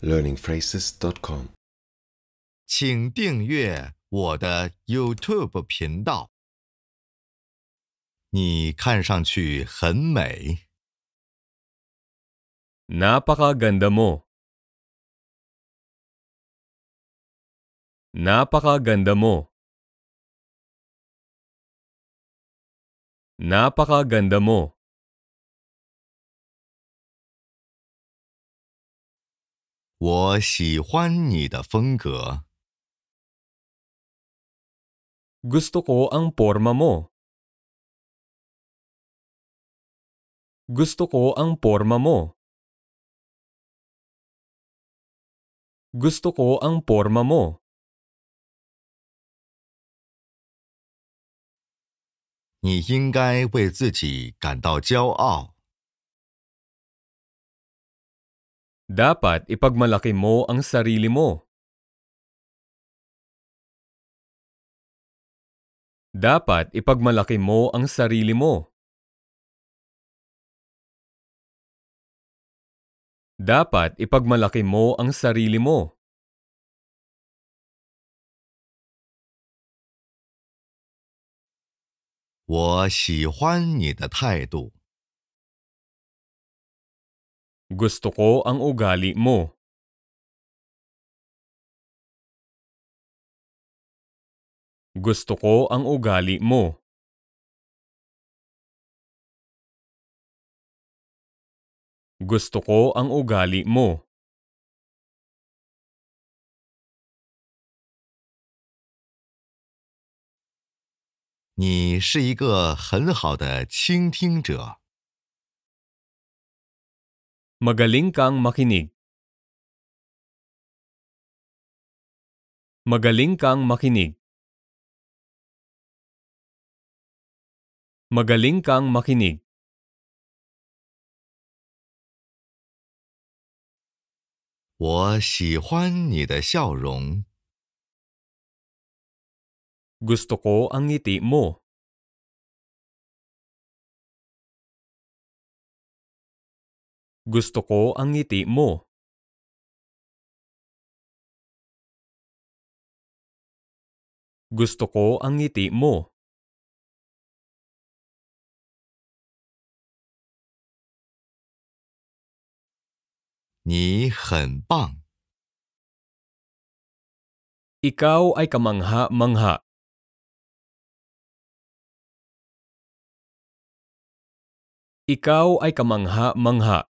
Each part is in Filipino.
learningphrases.com 请订阅我的 YouTube 频道。你看上去很美。Napakaganda mo. Napakaganda mo. Napakaganda mo. 我喜欢你的风格。Gusto ko ang porma mo. Gusto ko ang porma mo. Gusto ko ang porma mo. 你应该为自己感到骄傲。Dapat ipagmalaki mo ang sarili mo. Dapat ipagmalaki mo ang sarili mo. Dapat ipagmalaki mo ang sarili mo. 我喜欢你的态度。Gusto ko ang ugali mo. Gusto ko ang ugali mo. Gusto ko ang ugali mo. 你是一个很好的倾听者。Magaling kang makinig. Magaling kang makinig. Magaling kang makinig. 我喜欢你的笑容。 Gusto ko ang ngiti mo. Gusto ko ang ngiti mo. Gusto ko ang ngiti mo. 你很棒。 Ikaw ay kamangha-mangha. Ikaw ay kamangha-mangha.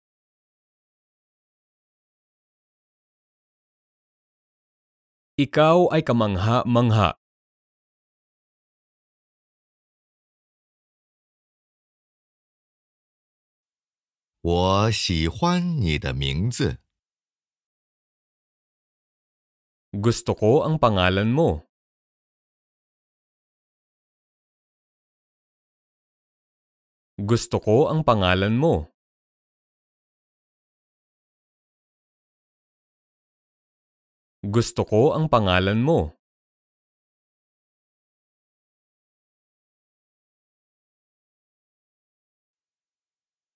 Ikaw ay kamangha-mangha. 我喜欢你的名字。 Gusto ko ang pangalan mo. Gusto ko ang pangalan mo. Gusto ko ang pangalan mo.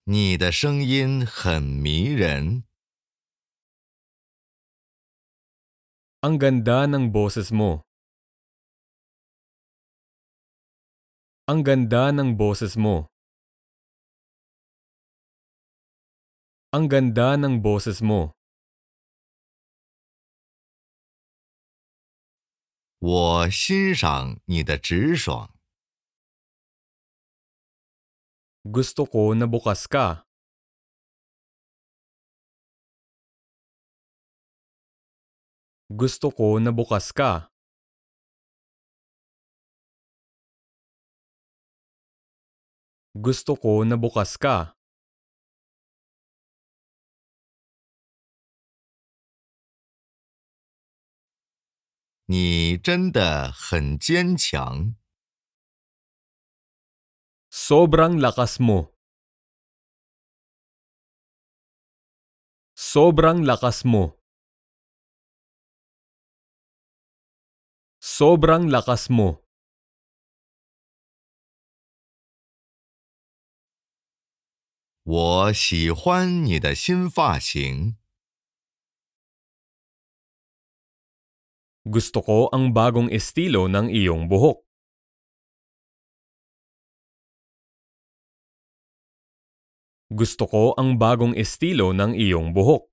你的声音很迷人。 Ang ganda ng boses mo. Ang ganda ng boses mo. Ang ganda ng boses mo. 我欣赏你的直爽。 Gusto ko na bukas ka. Gusto ko na bukas ka. Gusto ko na bukas ka. 你真的很坚强。 Sobrang lakas mo. Sobrang lakas mo. Sobrang lakas mo. 我喜欢你的新发型。Gusto ko ang bagong estilo ng iyong buhok. Gusto ko ang bagong estilo ng iyong buhok.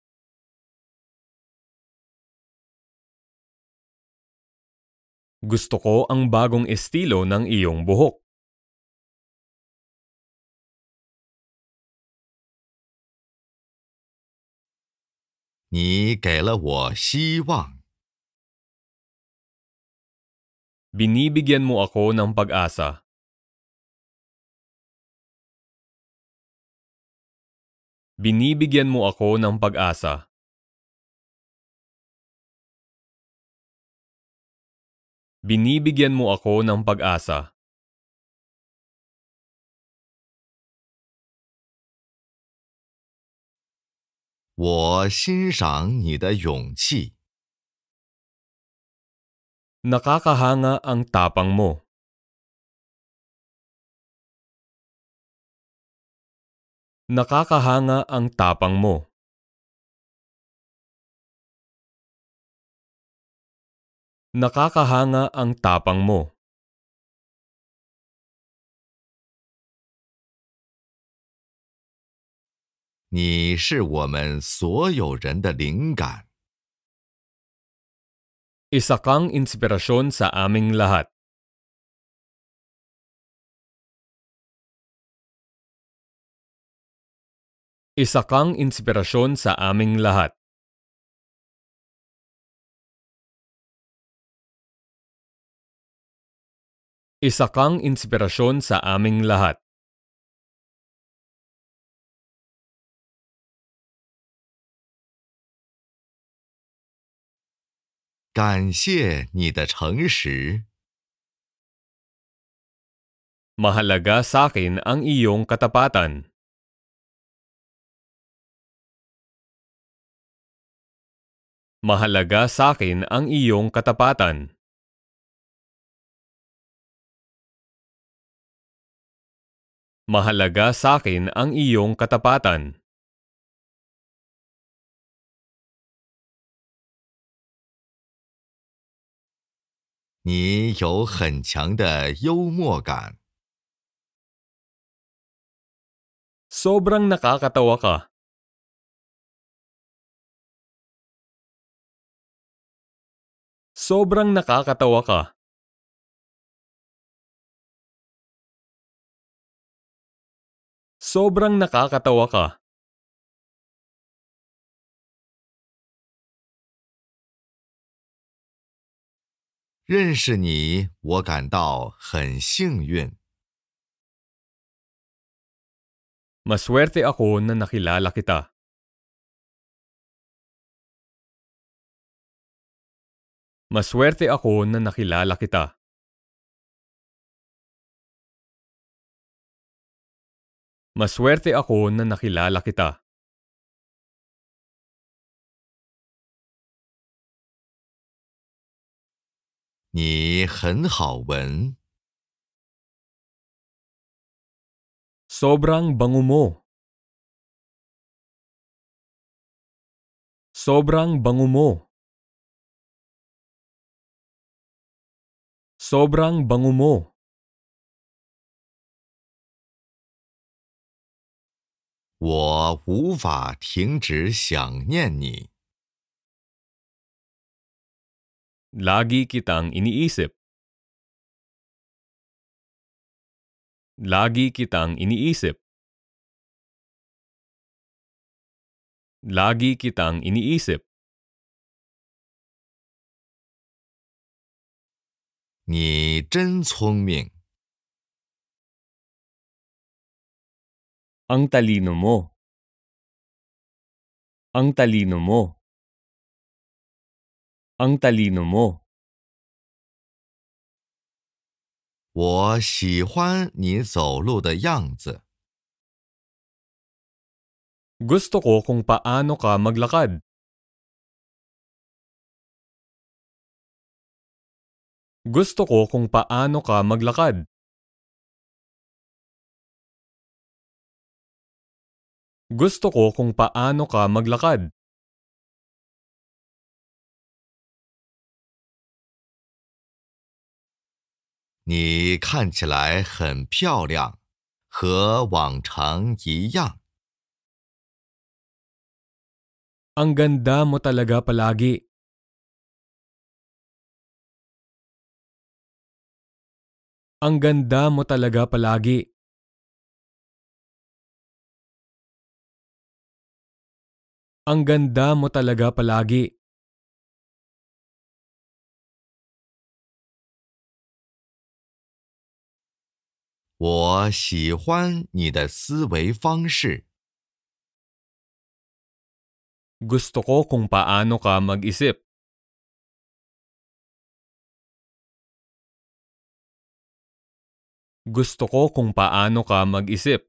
Gusto ko ang bagong estilo ng iyong buhok. 你给了我希望。 Binibigyan mo ako ng pag-asa. Binibigyan mo ako ng pag-asa. Binibigyan mo ako ng pag-asa. 我欣赏你的勇气。 Nakakahanga ang tapang mo. Nakakahanga ang tapang mo. Nakakahanga ang tapang mo. 你是我们所有人的灵感。 Isa kang inspirasyon sa aming lahat. Isa kang inspirasyon sa aming lahat. Isa kang inspirasyon sa aming lahat. 感谢你的诚实。 Mahalaga sa akin ang iyong katapatan. Mahalaga sa akin ang iyong katapatan. Mahalaga sa akin ang iyong katapatan. 你有很强的幽默感。 Sobrang nakakatawa ka. Sobrang nakakatawa ka. Sobrang nakakatawa ka. 认识你，我感到很幸运。 Maswerte ako na nakilala kita. Maswerte ako na nakilala kita. Maswerte ako na nakilala kita. 你很好闻。 Sobrang bango mo. Sobrang bango mo. Sobrang bango mo. 我无法停止想念你。 Lagi kitang iniisip. Lagi kitang iniisip. Lagi kitang iniisip. 你真聪明。 Ang talino mo. Ang talino mo. Ang talino mo. 我喜欢你走路的样子。 Gusto ko kung paano ka maglakad. Gusto ko kung paano ka maglakad. Gusto ko kung paano ka maglakad. 你看起来很漂亮，和往常一样。 Ang ganda mo talaga palagi. Ang ganda mo talaga palagi. Ang ganda mo talaga palagi. 我喜欢你的思维方式。 Gusto ko kung paano ka mag-isip. Gusto ko kung paano ka mag-isip.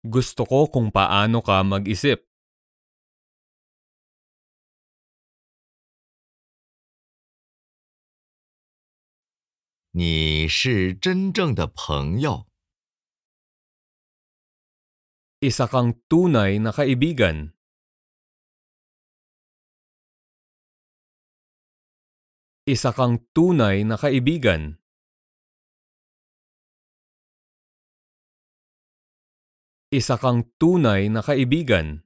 Gusto ko kung paano ka mag-isip. 你是真正的朋友。 Isa kang tunay na kaibigan. Isa kang tunay na kaibigan. Isa kang tunay na kaibigan.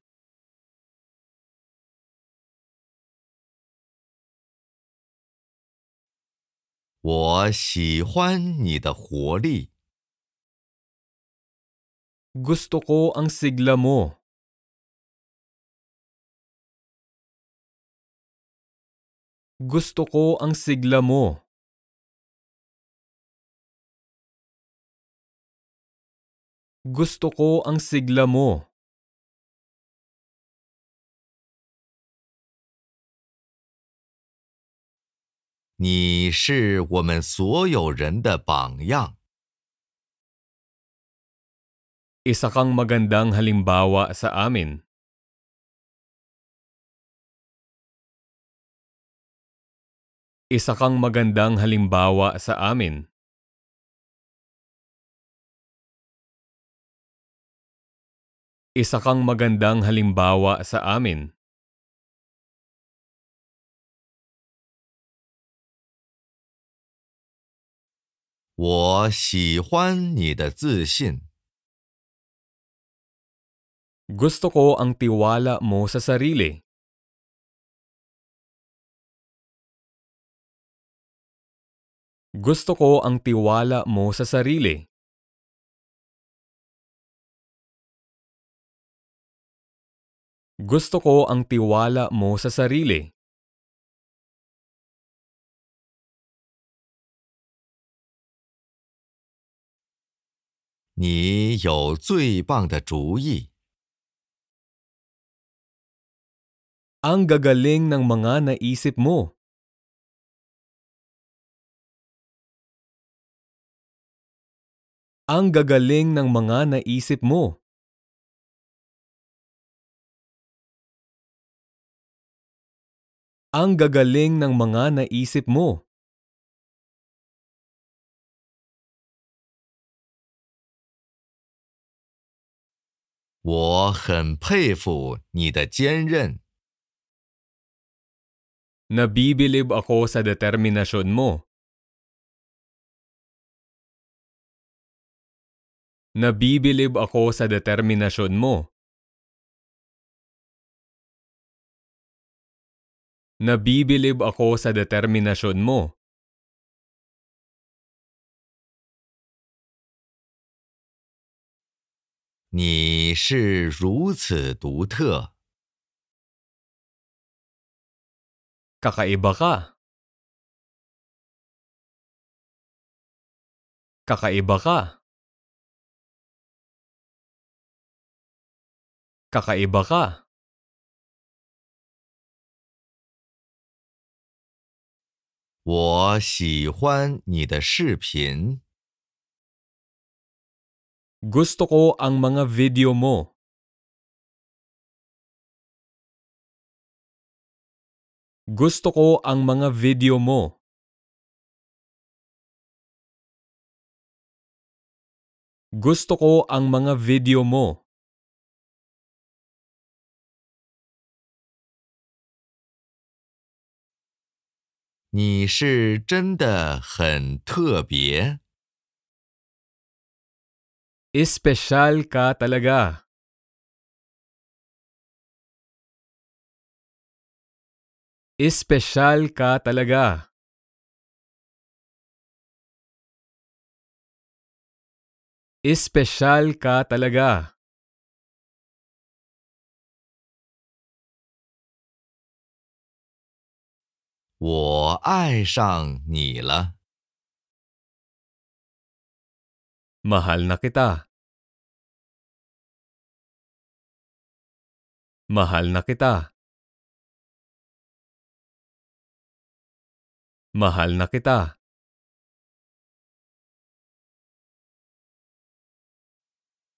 我喜欢你的活力。 Gusto ko ang sigla mo. Gusto ko ang sigla mo. Gusto ko ang sigla mo. 你是我们所有人的榜样。 Isa kang magandang halimbawa sa amin. Isa kang magandang halimbawa sa amin. Isa kang magandang halimbawa sa amin. 我喜欢你的自信。 Gusto ko ang tiwala mo sa sarili. Gusto ko ang tiwala mo sa sarili. Gusto ko ang tiwala mo sa sarili.「你有最棒的主意。 Ang gagaling ng mga naisip mo. Ang gagaling ng mga naisip mo. Ang gagaling ng mga naisip mo.「我很佩服你的坚韧。 Nabibilib ako sa determinasyon mo. Nabibilib ako sa determinasyon mo. Nabibilib ako sa determinasyon mo.「你是如此独特。 Kakaiba ka. Kakaiba ka. Kakaiba ka. 我喜欢你的视频。 Gusto ko ang mga video mo. Gusto ko ang mga video mo. Gusto ko ang mga video mo. 你是真的很特别。Espesyal ka talaga. Espesyal ka talaga. Espesyal ka talaga. 我爱上你了。Mahal na kita. Mahal na kita. Mahal na kita.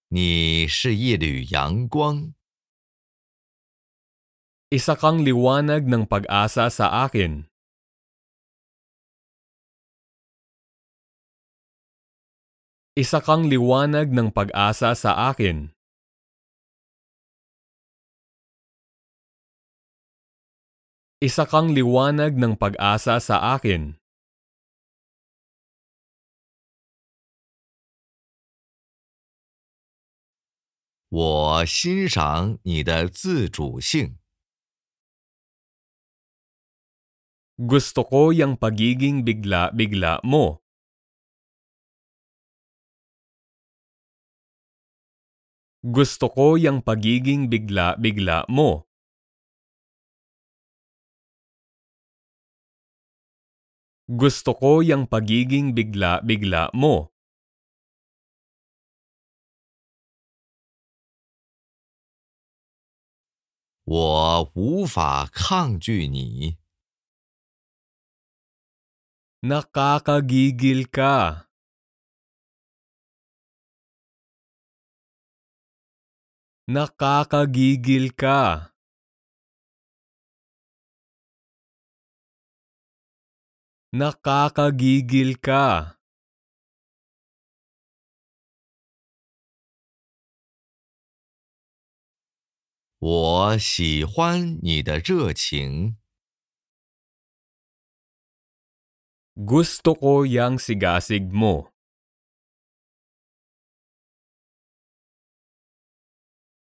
你是一缕阳光。 Isa kang liwanag ng pag-asa sa akin. Isa kang liwanag ng pag-asa sa akin. Isa kang liwanag ng pag-asa sa akin. 我欣赏你的自主性。 Gusto ko yung pagiging bigla-bigla mo. Gusto ko yung pagiging bigla-bigla mo. Gusto ko yung pagiging bigla-bigla mo. 我无法抗拒你。 Nakakagigil ka. Nakakagigil ka. Nakakagigil ka. 我喜欢你的热情。 Gusto ko yang sigasig mo.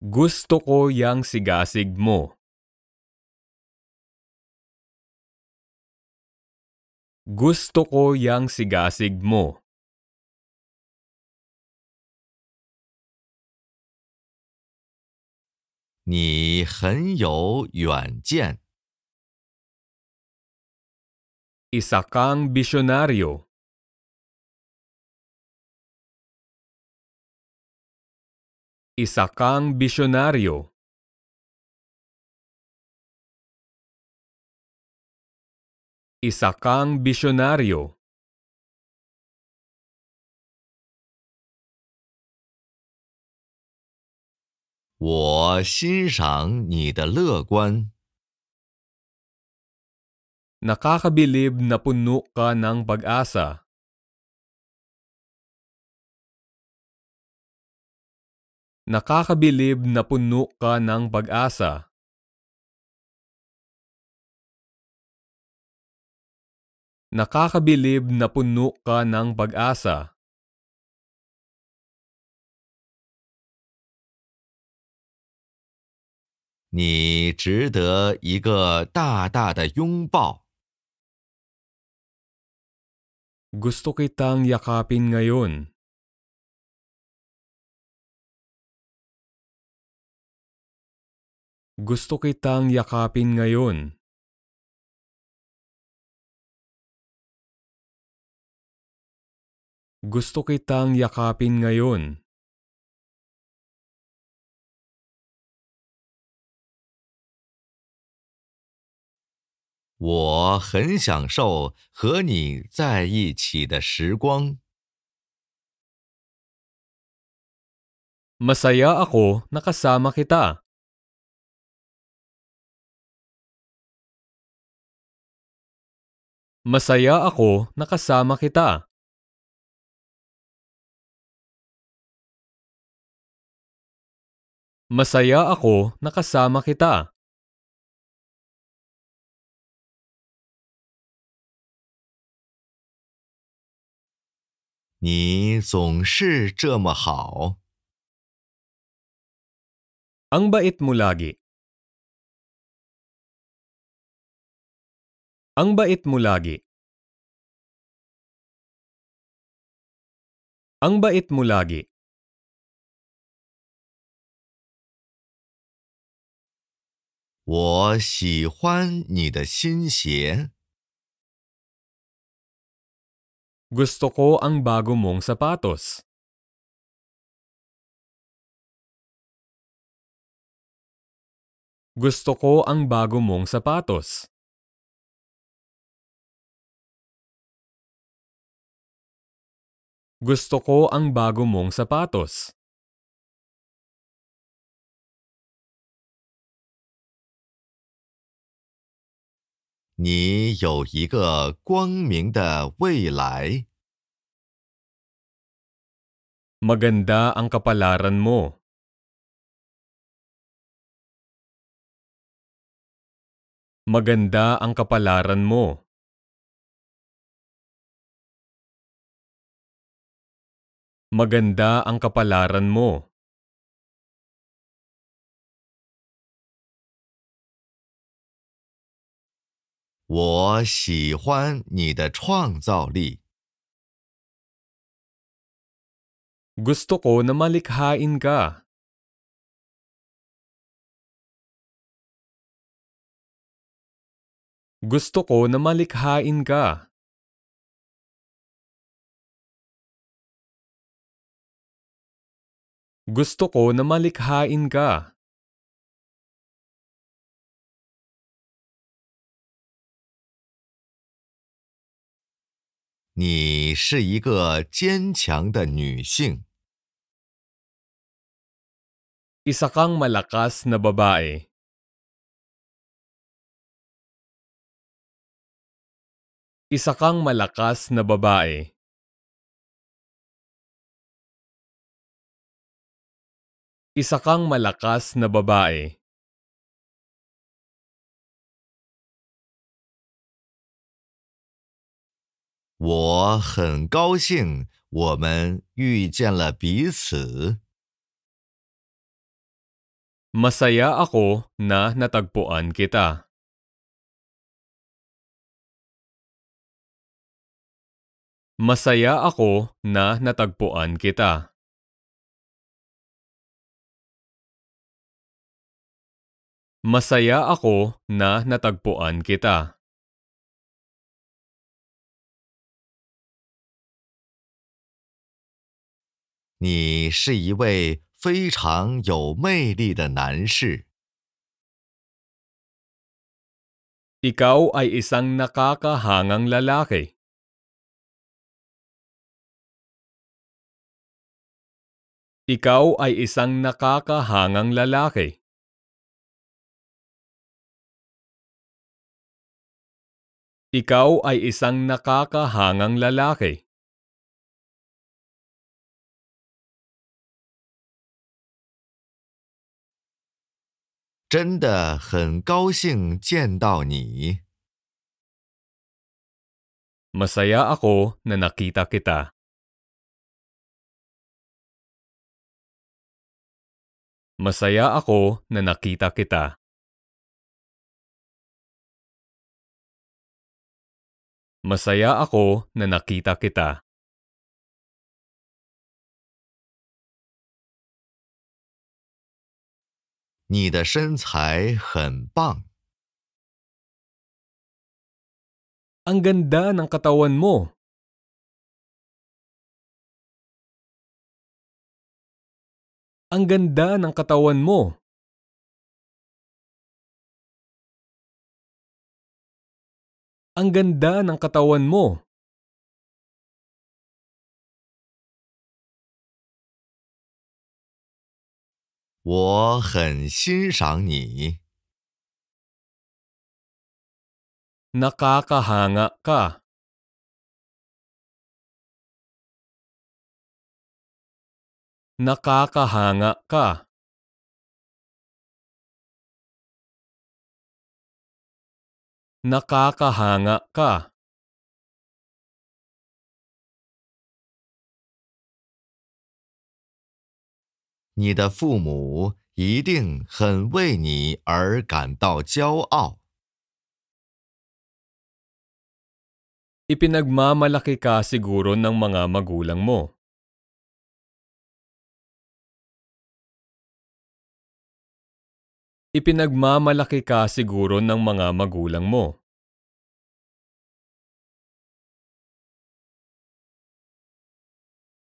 Gusto ko yang sigasig mo. Gusto ko yang sigasig mo. 你很有远见。 Isa kang bisyonaryo. Isa kang bisyonaryo. Isa kang bisyonaryo. 我欣赏你的乐观。 Nakakabilib na puno ka ng pag-asa. Nakakabilib na puno ka ng pag-asa. Nakakabilib na puno ka ng pag-asa. 你值得一个大大的拥抱。 Gusto kitang yakapin ngayon. Gusto kitang yakapin ngayon. Gusto kitang yakapin ngayon. 我很享受和你在一起的时光。 Masaya ako na kasama kita. Masaya ako na kasama kita. Masaya ako na kasama kita. 你总是这么好。Ang bait mo lagi. Ang bait mo lagi. Ang bait mo lagi. 我喜欢你的新鞋。Gusto ko ang bago mong sapatos. Gusto ko ang bago mong sapatos. Gusto ko ang bago mong sapatos. 你有一个光明的未来。Maganda ang kapalaran mo. Maganda ang kapalaran mo. Maganda ang kapalaran mo. 我喜欢你的创造力。Gusto ko na malikhain ka. Gusto ko na malikhain ka. Gusto ko na malikhain ka. 你是一个坚强的女性。Isa kang malakas na babae. Isa kang malakas na babae. Isa kang malakas na babae. 我很高兴我们遇见了彼此。 Masaya ako na natagpuan kita. Masaya ako na natagpuan kita. Masaya ako na natagpuan kita. 你是一位非常有魅力的男士。 Ikaw ay isang nakakahangang lalaki. Ikaw ay isang nakakahangang lalaki. Ikaw ay isang nakakahangang lalaki. 真的很高兴见到你。 Masaya ako na nakita kita. Masaya ako na nakita kita. Masaya ako na nakita kita. "你的身材很棒。 Ang ganda ng katawan mo. Ang ganda ng katawan mo. Ang ganda ng katawan mo. 我很欣赏你。 Nakakahanga ka. Nakakahanga ka. Nakakahanga ka. 你的父母一定很为你而感到骄傲。 Ipinagmamalaki ka siguro ng mga magulang mo. Ipinagmamalaki ka siguro ng mga magulang mo.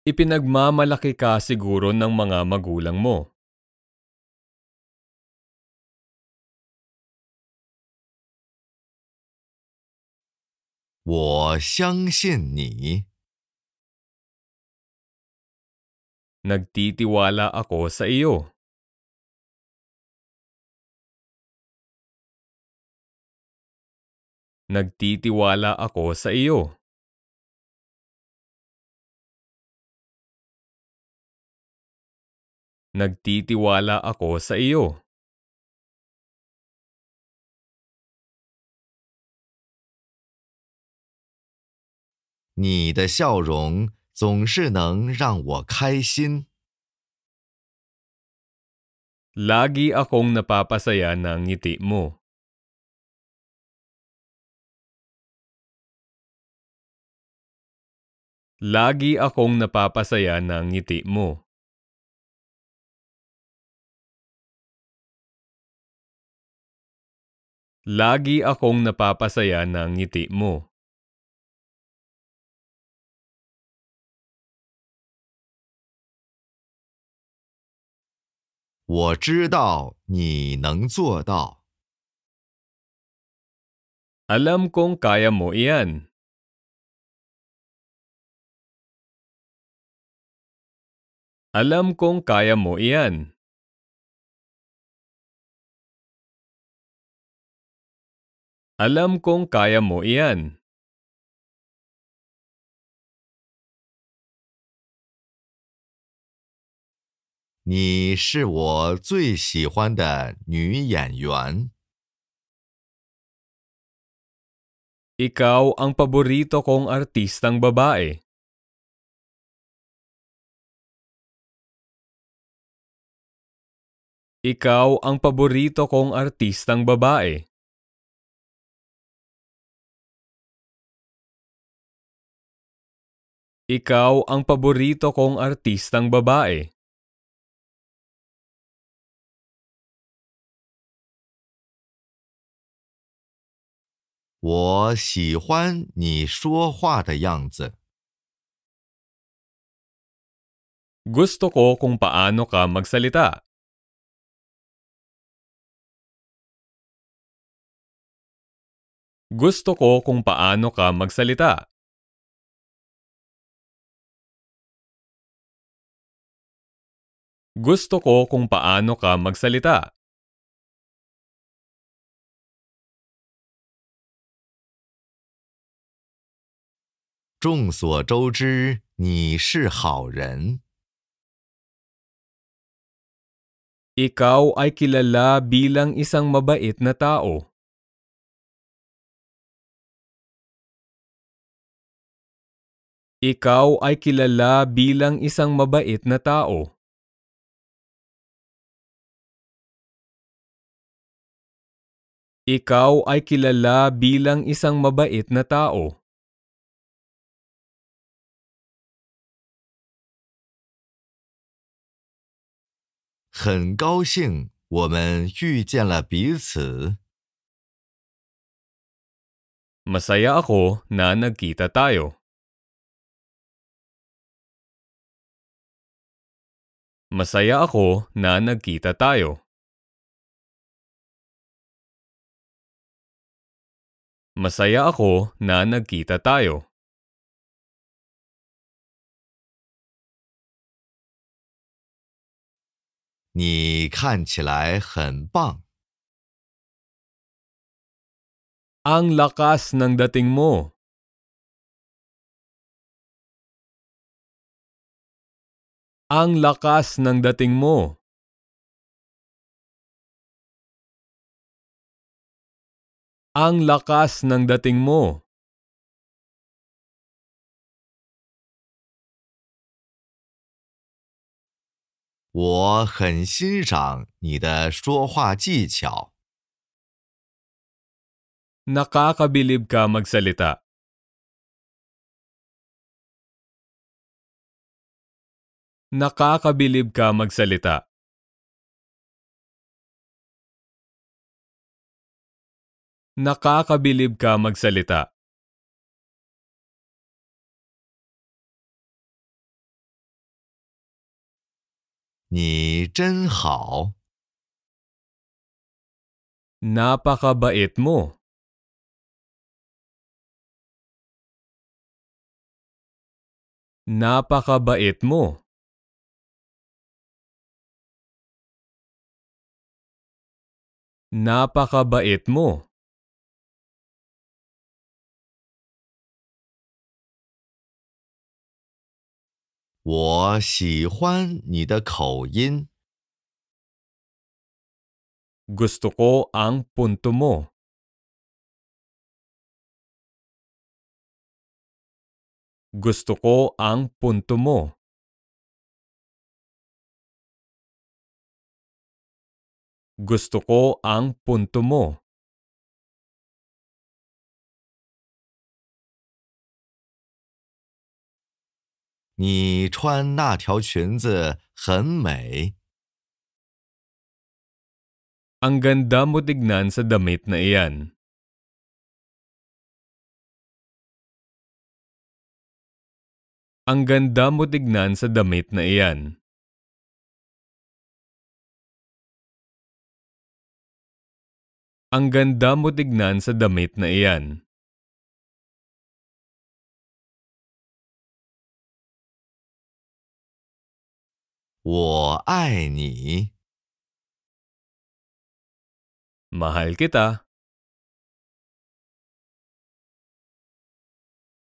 Ipinagmamalaki ka siguro ng mga magulang mo. 我相信你。 Nagtitiwala ako sa iyo. Nagtitiwala ako sa iyo. Nagtitiwala ako sa iyo. 你的笑容总是能让我开心。 Lagi akong napapasaya ng ngiti mo. Lagi akong napapasaya ng ngiti mo. Lagi akong napapasaya ng ngiti mo. 我知道你能做到。 Alam kong kaya mo iyan. Alam kong kaya mo iyan. Alam kong kaya mo iyan. 你是我最喜欢的女演员。 Ikaw ang paborito kong artistang babae. Ikaw ang paborito kong artistang babae. Ikaw ang paborito kong artistang babae. 我喜欢你说话的样子。 Gusto ko kung paano ka magsalita. Gusto ko kung paano ka magsalita. Gusto ko kung paano ka magsalita. 众所周知，你是好人。 Ikaw ay kilala bilang isang mabait na tao. Ikaw ay kilala bilang isang mabait na tao. Ikaw ay kilala bilang isang mabait na tao. 很高兴我们遇见了彼此。 Masaya ako na nagkita tayo. Masaya ako na nagkita tayo. Masaya ako na nagkita tayo. 你看起来很棒。 Ang lakas ng dating mo. Ang lakas ng dating mo. Ang lakas ng dating mo. 我很欣赏你的说话技巧。 Nakakabilib ka magsalita. Nakakabilib ka magsalita. ，Nakakabilib ka magsalita. 你真好。 Napakabait mo. Napakabait mo. Napakabait mo. 我喜欢你的口音。 Gusto ko ang punto mo. Gusto ko ang punto mo. Gusto ko ang punto mo. 你穿那条裙子很美。 Ang ganda mo tignan sa damit na iyan. Ang ganda mo tignan sa damit na iyan. Ang ganda mo tignan sa damit na iyan. 我爱你。 Mahal kita.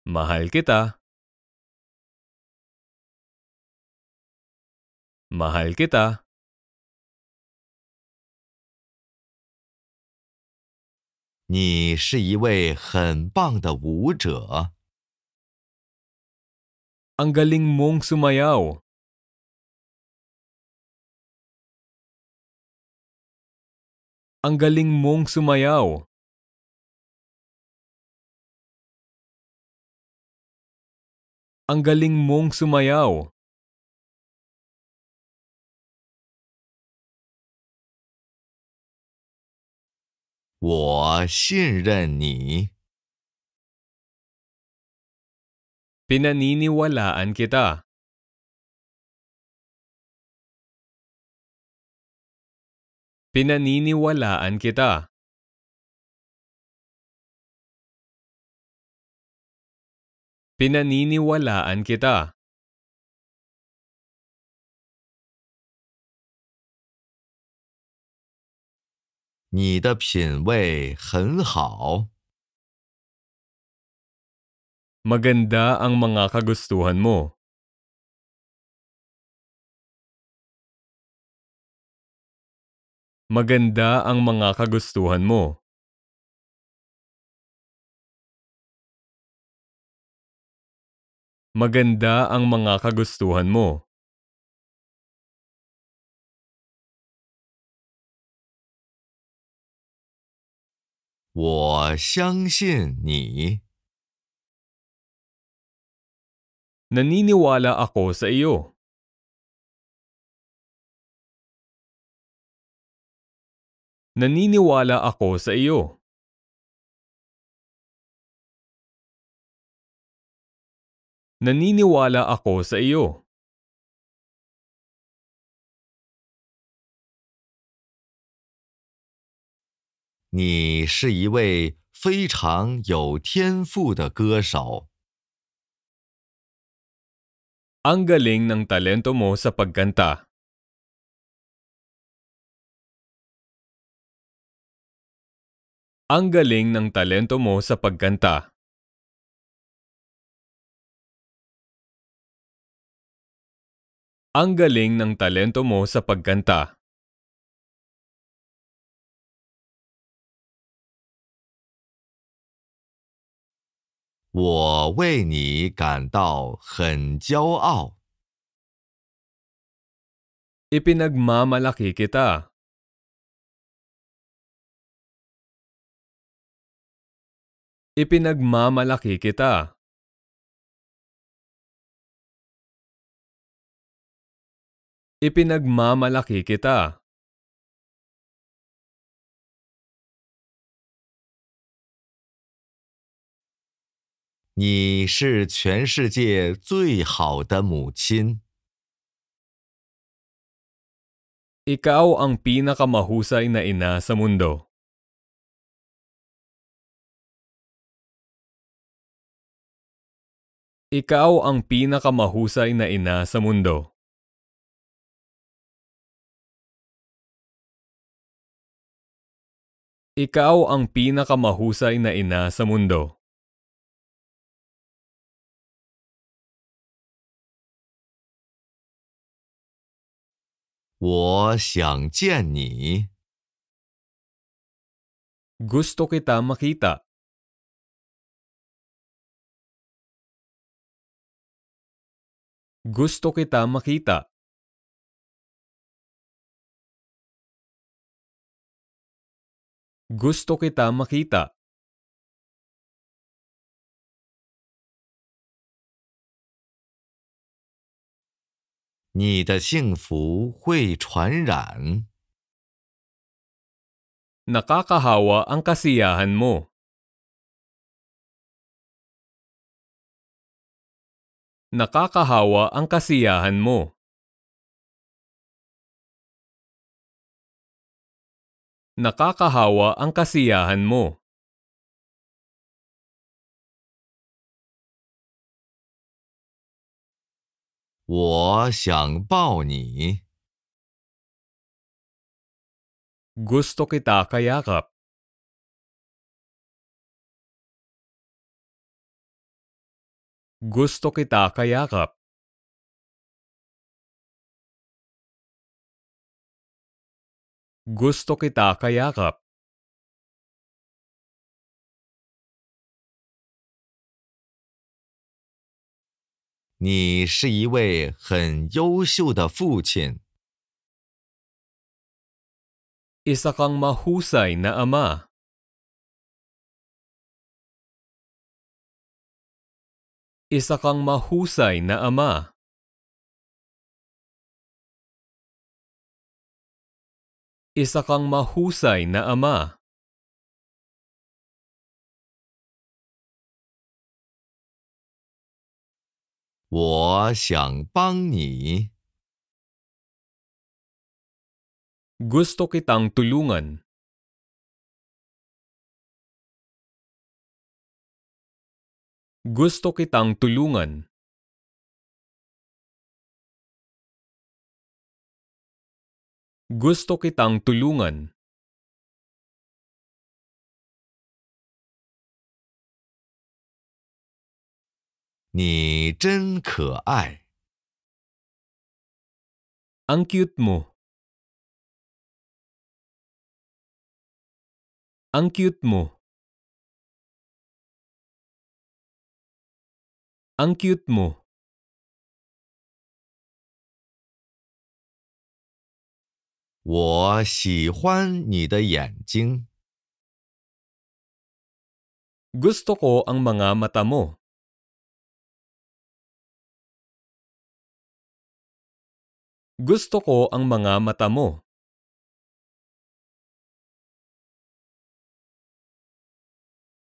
Mahal kita. Mahal kita. 你是一位很棒的舞者。 Ang galing mong sumayaw. Ang galing mong sumayaw. Ang galing mong sumayaw. 我信任你。 Pinaniniwalaan kita. Pinaniniwalaan kita. Pinaniniwalaan kita. 你的品味很好。 Maganda ang mga kagustuhan mo. Maganda ang mga kagustuhan mo. Maganda ang mga kagustuhan mo. 我相信你。 Naniniwala ako sa iyo. Naniniwala ako sa iyo. Naniniwala ako sa iyo. 你是一位非常有天赋的歌手。 Ang galing ng talento mo sa pagkanta. Ang galing ng talento mo sa pagkanta. Ang galing ng talento mo sa pagkanta. 我为你感到很骄傲。Ipinagmamalaki kita. Ipinagmamalaki kita. Ipinagmamalaki kita. 你是全世界最好的母亲。 Ikaw ang pinakamahusay na ina sa mundo. Ikaw ang pinakamahusay na ina sa mundo. Ikaw ang pinakamahusay na ina sa mundo. 我想见你。 Gusto kita makita. Gusto kita makita. Gusto kita makita. 你的幸福会传染。 Nakakahawa ang kasiyahan mo. Nakakahawa ang kasiyahan mo. Nakakahawa ang kasiyahan mo. 我想抱你。 Gusto kita kayakap. Gusto kita kayakap. Gusto kita kayakap. 你是一位很优秀的父亲。 Isa kang mahusay na ama. Isa kang mahusay na ama. Isa kang mahusay na ama. 我想帮你。 Gusto kitang tulungan. Gusto kitang tulungan. Gusto kitang tulungan. 你真可爱。 Ang cute mo. Ang cute mo. Ang cute mo. 我喜欢你的眼睛。 Gusto ko ang mga mata mo. Gusto ko ang mga mata mo.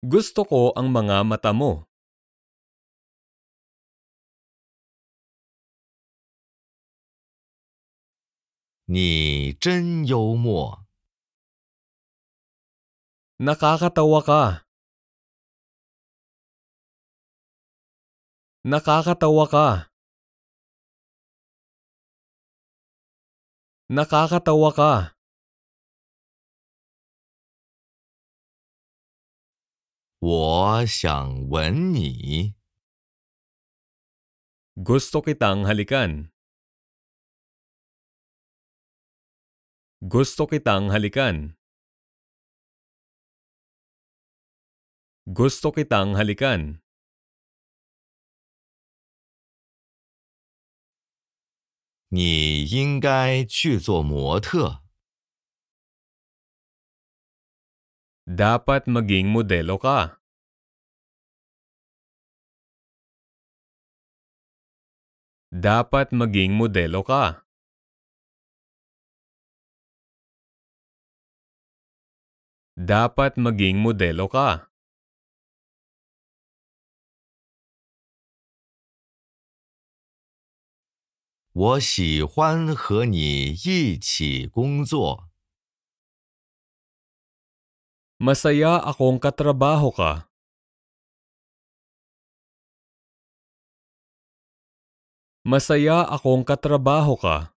Gusto ko ang mga mata mo. 你真幽默。 Nakakatawa ka. Nakakatawa ka. Nakakatawa ka. 我想吻你。 Gusto kitang halikan. Gusto kitang halikan. Gusto kitang halikan. 你应该去做模特。Dapat maging modelo ka. Dapat maging modelo ka. Dapat maging modelo ka. 我喜欢和你一起工作。Masaya akong katrabaho ka. Masaya akong katrabaho ka.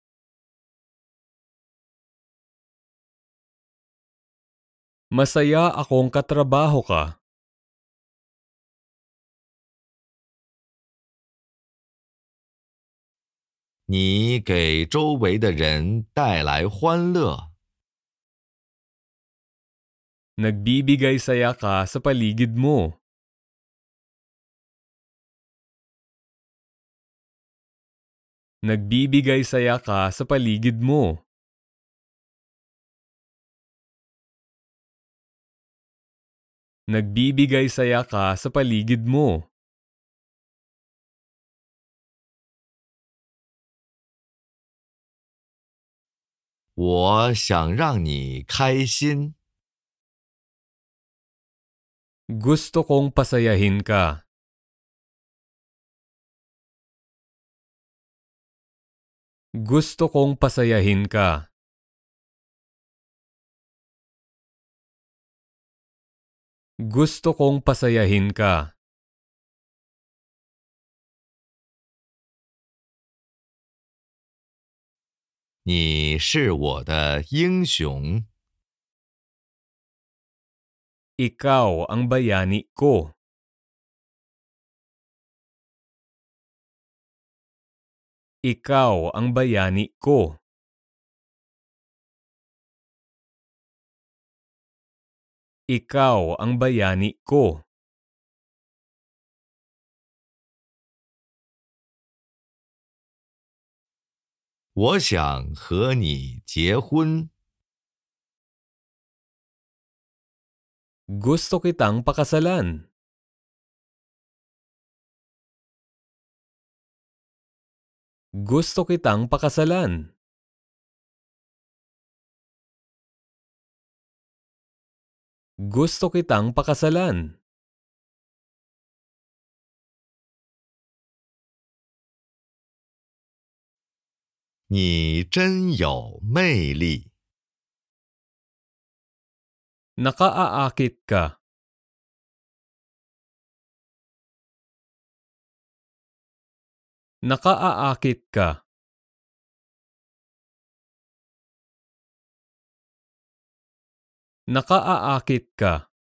Masaya akong katrabaho ka. 你给周围的人带来欢乐。Nagbibigay saya ka sa paligid mo. Nagbibigay saya ka sa paligid mo. Nagbibigay saya ka sa paligid mo. 我想让你开心。Gusto kong pasayahin ka. Gusto kong pasayahin ka. Gusto kong pasayahin ka. 你是我的英雄。Ikaw ang bayani ko. Ikaw ang bayani ko. Ikaw ang bayani ko. 我想和你结婚。Gusto kitang pakasalan. Gusto kitang pakasalan. Gusto kitang pakasalan. 你真有魅力。Nakaaakit ka. Nakaaakit ka. Nakaaakit ka.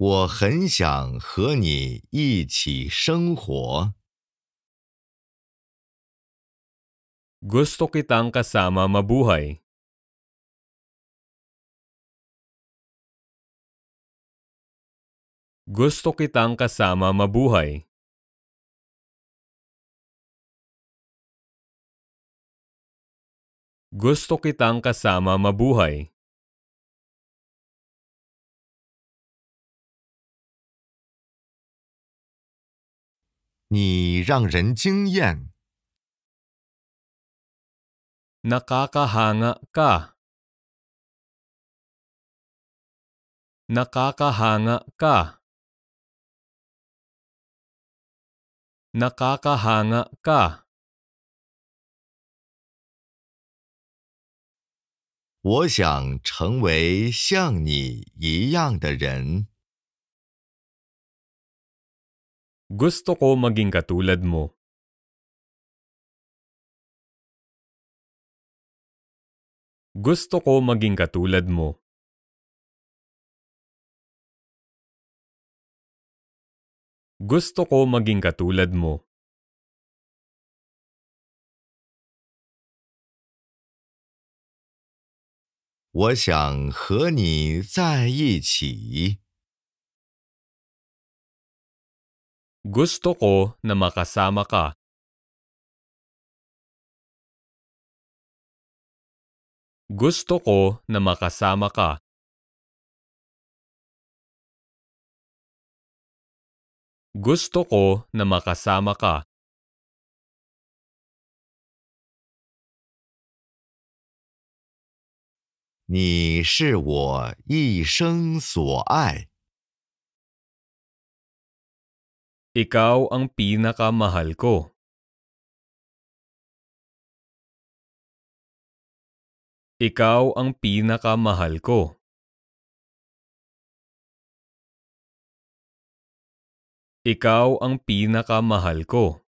我很想和你一起生活。Gusto kitang kasama mabuhay. Gusto kitang kasama mabuhay. Gusto kitang kasama mabuhay. 你让人惊艳。Nakakahanga ka. Nakakahanga ka. Nakakahanga ka. 我想成为像你一样的人。Gusto ko maging katulad mo. Gusto ko maging katulad mo. Gusto ko maging katulad mo. "我想和你在一起。" Gusto ko na makasama ka. Gusto ko na makasama ka. Gusto ko na makasama ka. 你是我一生所爱。 Ikaw ang pinakamahal ko. Ikaw ang pinakamahal ko. Ikaw ang pinakamahal ko.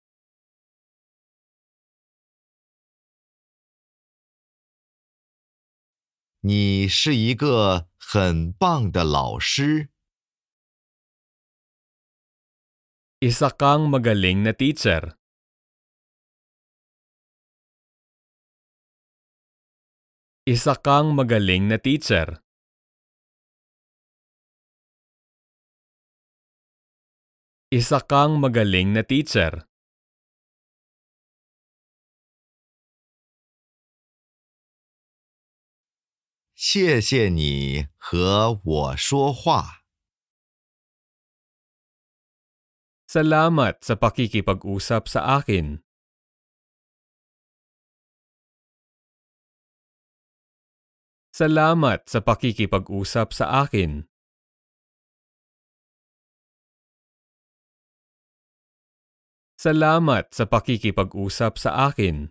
你是一个很棒的老师。 Isa kang magaling na teacher. Isa kang magaling na teacher. Isa kang magaling na teacher. 谢谢你和我说话。 Salamat sa pakikipag-usap sa akin. Salamat sa pakikipag-usap sa akin. Salamat sa pakikipag-usap sa akin.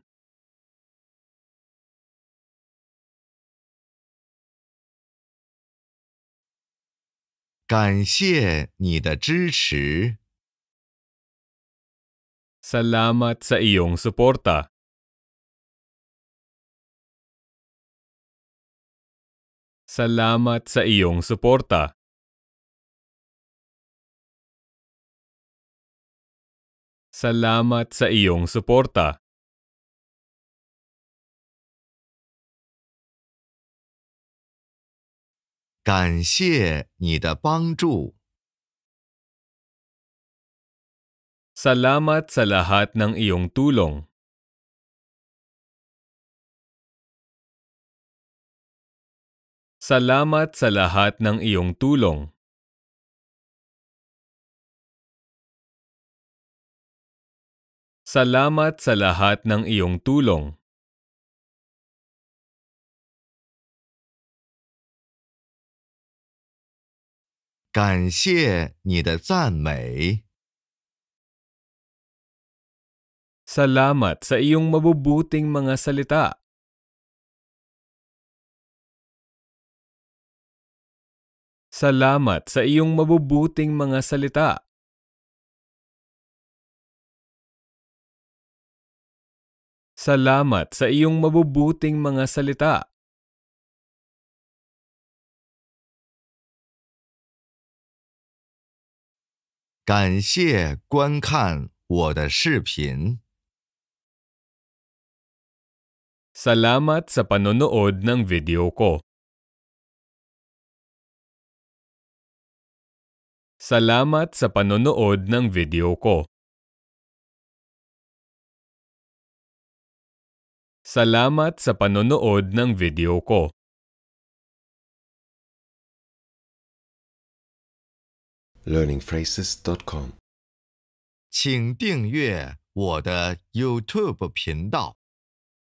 感谢你的支持。 Salamat sa iyong suporta. Salamat sa iyong suporta. Salamat sa iyong suporta. 感谢你的帮助。 Salamat sa lahat ng iyong tulong. Salamat sa lahat ng iyong tulong. Salamat sa lahat ng iyong tulong. 感谢你的赞美。 Salamat sa iyong mabubuting mga salita. Salamat sa iyong mabubuting mga salita. Salamat sa iyong mabubuting mga salita. 感谢观看我的视频。 Salamat sa panonood ng video ko. Salamat sa panonood ng video ko. Salamat sa panonood ng video ko. learningphrases.com 请订阅我的 YouTube 频道。